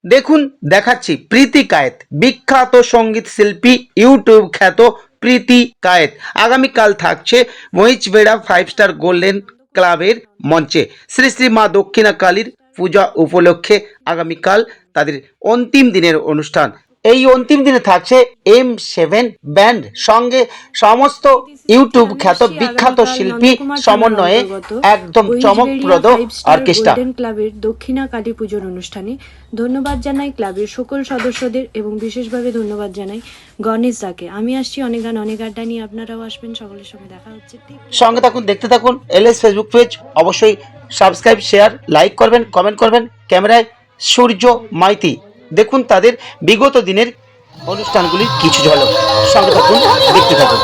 দেখুন দেখাচ্ছি প্রীতি কায়েত, বিখ্যাত সঙ্গীত শিল্পী, ইউটিউব খ্যাত প্রীতি কায়েত আগামীকাল থাকছে মহিষবেড়া 5 স্টার গোল্ডেন ক্লাবের মঞ্চে শ্রী শ্রী মা দক্ষিণা কালীর পূজা উপলক্ষে আগামীকাল তাদের অন্তিম দিনের অনুষ্ঠান। এই অন্তিম দিনে থাকছে M7 ব্যান্ড, সঙ্গে সমস্ত ইউটিউব খ্যাত বিখ্যাত শিল্পী সমন্বয়ে একদম চমকপ্রদ অর্কেস্ট্রা। গোল্ডেন ক্লাবের দক্ষিণা কালী পুজোর অনুষ্ঠানে ধন্যবাদ জানাই ক্লাবের সকল সদস্যদের এবং বিশেষভাবে ধন্যবাদ জানাই গণেশ দাকে। আমি আসছি অনেক গান অনেক আড্ডা নিয়ে, আপনারাও আসবেন, সকলের সঙ্গে দেখা হচ্ছে। সঙ্গে থাকুন, দেখতে থাকুন LS ফেসবুক পেজ, অবশ্যই সাবস্ক্রাইব, শেয়ার, লাইক করবেন, কমেন্ট করবেন। ক্যামেরায় সূর্য মাইতি, দেখুন তাদের বিগত দিনের অনুষ্ঠানগুলির কিছু ঝলক। সঙ্গে থাকুন, দেখতে থাকুন।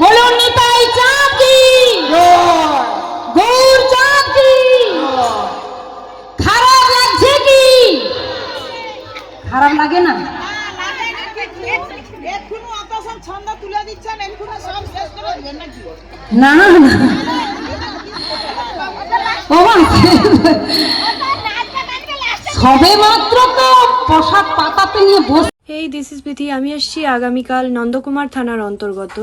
বলুন নিতাই চাকি গৌর চাকি। খারাপ লাগছে কি? খারাপ লাগে না? না না সবে মাত্র তো প্রসাদ পাতাতে নিয়ে বস। হেই, দিস ইজ প্রীতি। আমি আসছি আগামীকাল নন্দকুমার থানার অন্তর্গত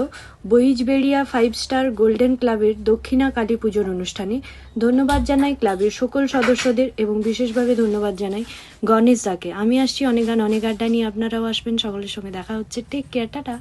বহিজবেড়িয়া 5 স্টার গোল্ডেন ক্লাবের দক্ষিণা কালী পুজোর অনুষ্ঠানে ধন্যবাদ জানাই ক্লাবের সকল সদস্যদের এবং বিশেষভাবে ধন্যবাদ জানাই গণেশ দাকে। আমি আসছি অনেক গান অনেক আড্ডা নিয়ে, আপনারাও আসবেন, সকলের সঙ্গে দেখা হচ্ছে। Take care, tata.